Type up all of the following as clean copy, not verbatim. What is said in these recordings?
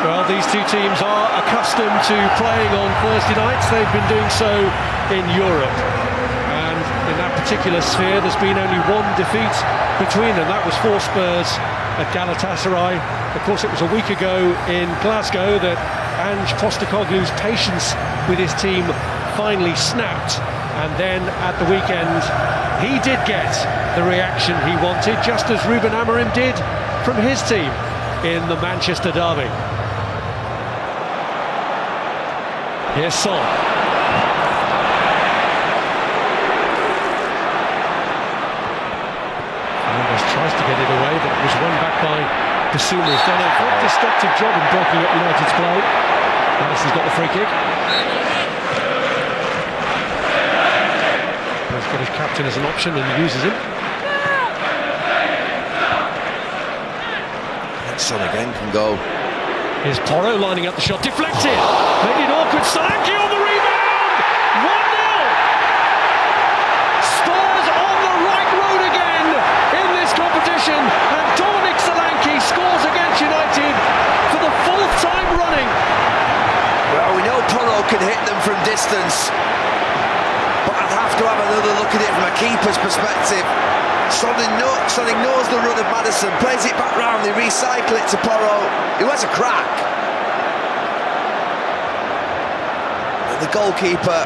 Well, these two teams are accustomed to playing on Thursday nights. They've been doing so in Europe. And in that particular sphere, there's been only one defeat between them. That was for Spurs at Galatasaray. Of course, it was a week ago in Glasgow that Ange Postecoglou's patience with his team finally snapped. And then at the weekend, he did get the reaction he wanted, just as Ruben Amorim did from his team in the Manchester derby. Here's Son. Fernandes tries to get it away, but it was won back by Basuma. He's done a very destructive job in breaking up United's play. Madison's got the free kick. He's got his captain as an option and he uses him. Son again can go. Here's Porro lining up the shot, deflected, made it awkward. Solanke on the rebound, 1-0. Spurs on the right road again in this competition, and Dominic Solanke scores against United for the 4th time running. Well, we know Porro can hit them from distance, but I'd have to have another look at it from a keeper's perspective. Son ignores the run of Madison, plays it back round, they recycle it to Porro, who has a crack. And the goalkeeper,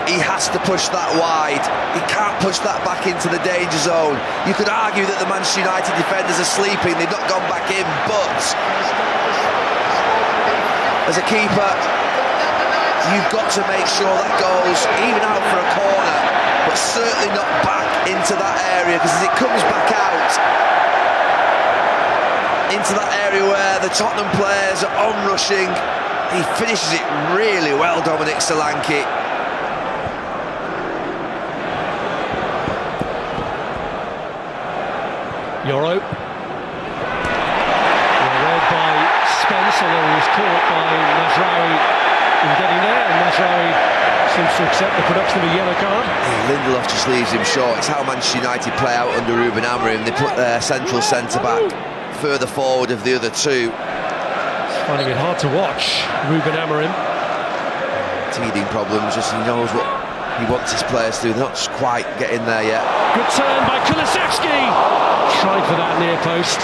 he has to push that wide. He can't push that back into the danger zone. You could argue that the Manchester United defenders are sleeping, they've not gone back in, but as a keeper, you've got to make sure that goes even out for a corner, but certainly not back into that area, because as it comes back out into that area where the Tottenham players are on-rushing, he finishes it really well, Dominic Solanke. Euro. Led by Spence, although he was caught by Mazraoui in getting there, and Mazraoui seems to accept the production of a yellow card. Lindelof just leaves him short. It's how Manchester United play out under Ruben Amorim. They put their central centre-back further forward of the other two. It's finding it hard to watch, Ruben Amorim. Teething problems, just he knows what he wants his players to do. They're not quite getting there yet. Good turn by Kulusevski. Tried for that near post.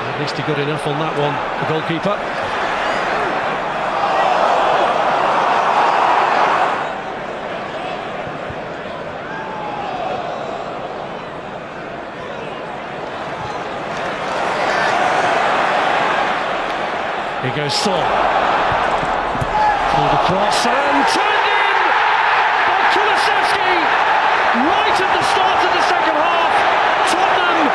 At least he got enough on that one, the goalkeeper. Here goes Son. Pulled across and turned in by Kulusevski. Right at the start of the second half, Tottenham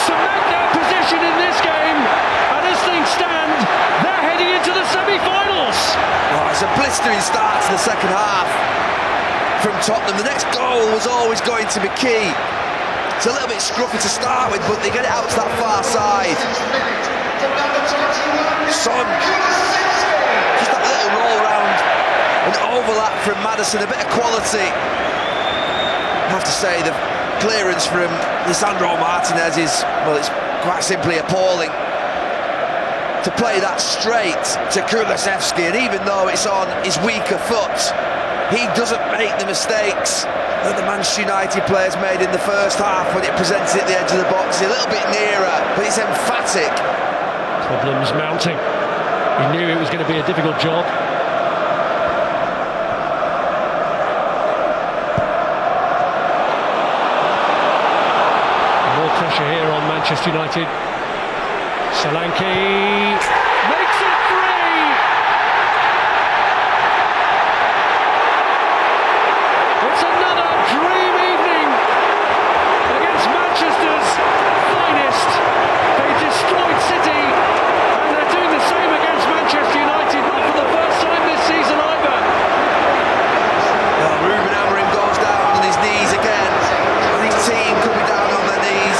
cement their position in this game, and as things stand, they're heading into the semi-finals. Oh, it's a blistering start to the second half from Tottenham. The next goal was always going to be key. It's a little bit scruffy to start with, but they get it out to that far side. Son, just that little roll round and overlap from Madison, a bit of quality. I have to say the clearance from Lisandro Martinez is, well, it's quite simply appalling. To play that straight to Kulusevski, and even though it's on his weaker foot, he doesn't make the mistakes that the Manchester United players made in the first half when it presented at the edge of the box. He's a little bit nearer, but it's emphatic. Problems mounting. He knew it was going to be a difficult job. More pressure here on Manchester United. Solanke makes it 3! It's another dream evening against Manchester's finest. They destroyed City, and they're doing the same against Manchester United, not for the first time this season either. Well, Ruben Amorim goes down on his knees again, and his team could be down on their knees.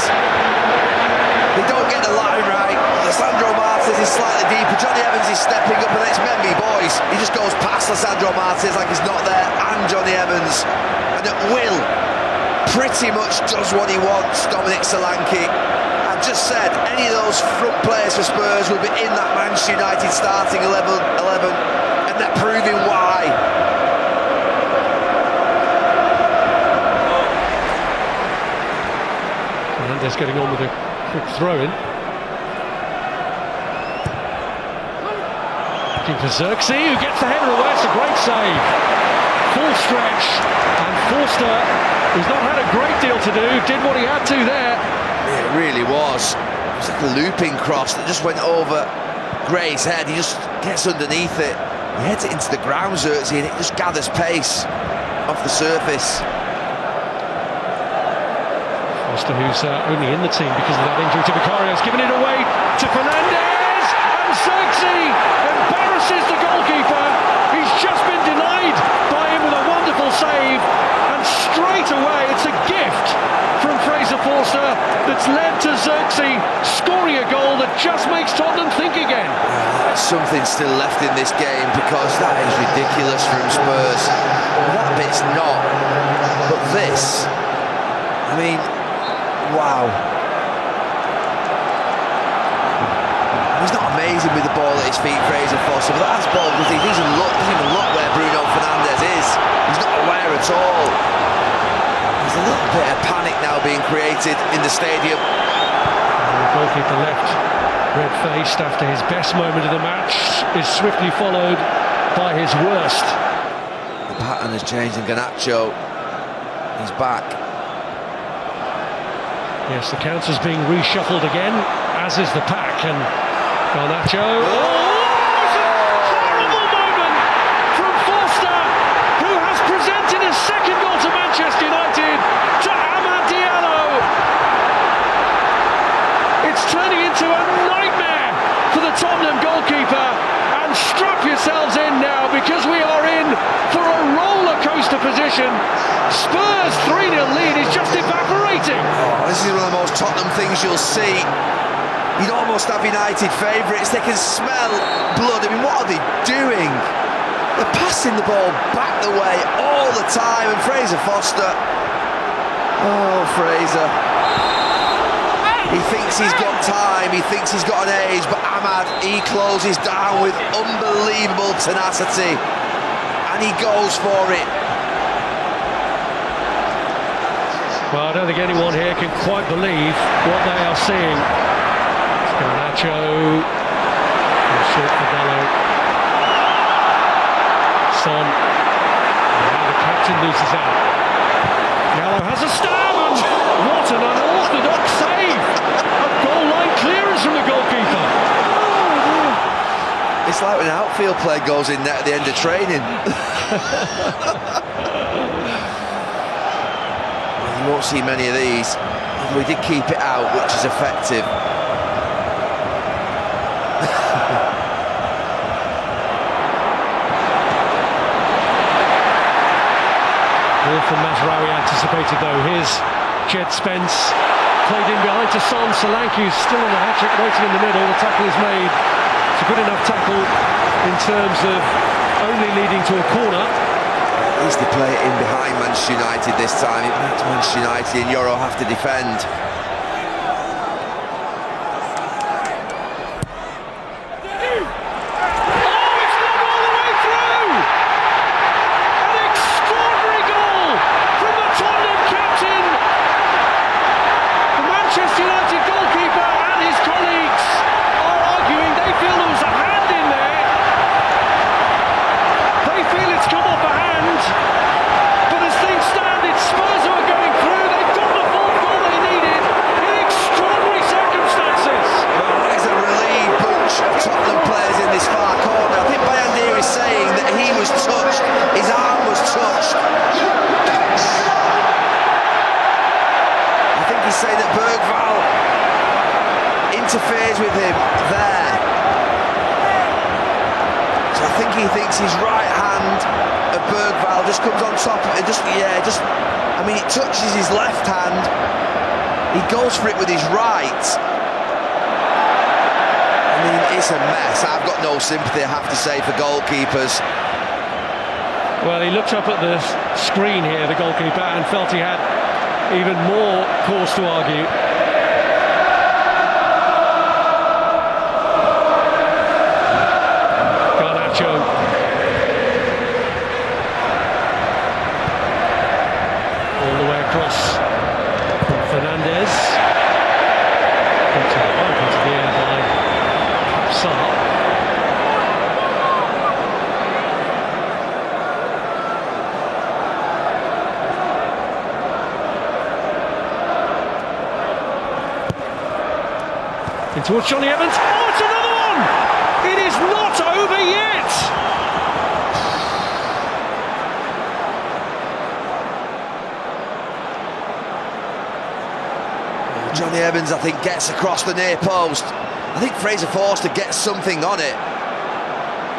They don't get the line right. Lisandro Martinez is slightly deeper. Johnny Evans is stepping up, and it's Mendy, boys. He just goes past Lisandro Martinez like he's not there, and Johnny Evans, and at will pretty much does what he wants, Dominic Solanke, and just said, any of those front players for Spurs will be in that Manchester United starting 11, and they're proving why. Fernandes getting on with a quick throw-in. Looking for Xerxes, who gets the header away. It's a great save. Full stretch, and Forster, who's not had a great deal to do, did what he had to there. It really was. It was like a looping cross that just went over Gray's head. He just gets underneath it. He heads it into the ground, Xerxes, and it just gathers pace off the surface. Forster, who's only in the team because of that injury to Vicario, has given it away to Fernandes, and Xerxes embarrasses the goalkeeper. He's just been denied by him with a wonderful save, and straight away it's a gift from Fraser Forster that's led to Xerxes scoring a goal that just makes Tottenham think again. Something's still left in this game, because that is ridiculous from Spurs. That bit's not, but this, I mean, wow. He's not amazing with the ball at his feet, Fraser Forster, but that's ball because he doesn't even look where Bruno Fernandes is. He's not aware at all. There's a little bit of panic now being created in the stadium. And the goalkeeper left red-faced after his best moment of the match is swiftly followed by his worst. The pattern has changed and Garnacho is back. Yes, the counter's being reshuffled again, as is the pack, and Garnacho. Oh, it's a horrible moment from Forster, who has presented his second goal to Manchester United to Amad Diallo. It's turning into a nightmare for the Tottenham goalkeeper, and strap yourselves in now, because we are in for a roller coaster position. Spurs' 3-0 lead is just evaporating. Oh, this is one of the most Tottenham things you'll see. You'd almost have United favourites. They can smell blood. I mean, what are they doing? They're passing the ball back the way all the time, and Fraser Forster. Oh, Fraser. He thinks he's got time, he thinks he's got an age, but Amad, he closes down with unbelievable tenacity, and he goes for it. Well, I don't think anyone here can quite believe what they are seeing. Garnacho, short for Dallo. Son, and now the captain loses out. Gallo has a stab, and what an unorthodox save! A goal line clearance from the goalkeeper. It's like when an outfield player goes in net at the end of training. You won't see many of these. We did keep it out, which is effective. Ball from Mazraoui anticipated though. Here's Jed Spence, played in behind to Son. Solanke's still on the hat-trick, waiting in the middle. The tackle is made. It's a good enough tackle in terms of only leading to a corner. At least they play it in behind Manchester United this time. It makes Manchester United and Euro have to defend. Saying that Bergvall interferes with him there. So I think he thinks his right hand of Bergvall just comes on top of it. I mean, it touches his left hand. He goes for it with his right. I mean, it's a mess. I've got no sympathy, I have to say, for goalkeepers. Well, he looked up at the screen here, the goalkeeper, and felt he had even more cause to argue. cross from Fernandez. Into the right into the air by Sarr. In towards Johnny Evans. Oh, it's another one! It is not over yet! Johnny Evans, I think, gets across the near post. I think Fraser Forster gets something on it.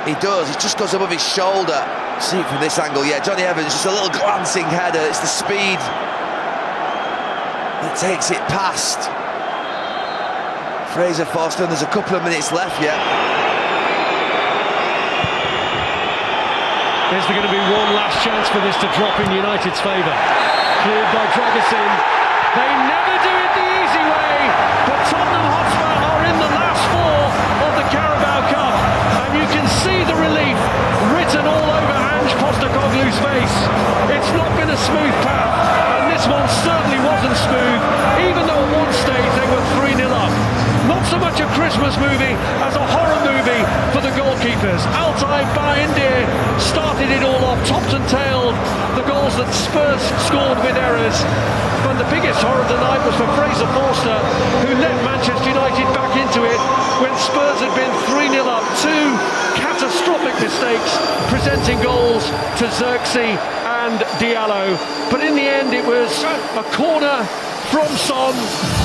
He does, it just goes above his shoulder. See it from this angle, yeah, Johnny Evans, just a little glancing header. It's the speed that takes it past Fraser Forster, and there's a couple of minutes left yet. Is there going to be one last chance for this to drop in United's favour? Cleared by Dragusin. They never do it the easy way, but Tottenham Hotspur are in the last four of the Carabao Cup, and you can see the relief written all over Ange Postecoglou's face. It's not been a smooth path, and this one certainly wasn't smooth, even though at one stage they were 3-0 up. Not so much a Christmas movie as a horror movie for the goalkeepers. Altay Bayindir started it all off, topped and tailed the goals that Spurs scored with errors. But the biggest horror of the night was for Fraser Forster, who let Manchester United back into it when Spurs had been 3-0 up. Two catastrophic mistakes, presenting goals to Xerxes and Diallo. But in the end, it was a corner from Son,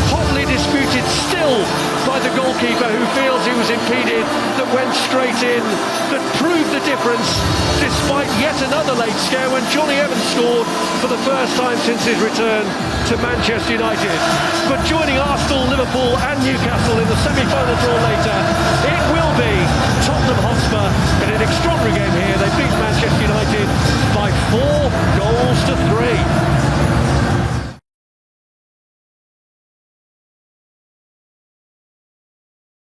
hotly disputed still by the goalkeeper, who feels he was impeded, that went straight in, that proved the difference despite yet another late scare when Johnny Evans scored for the first time since his return to Manchester United. But joining Arsenal, Liverpool and Newcastle in the semi-final draw later, it will be Tottenham Hotspur in an extraordinary game here. They beat Manchester United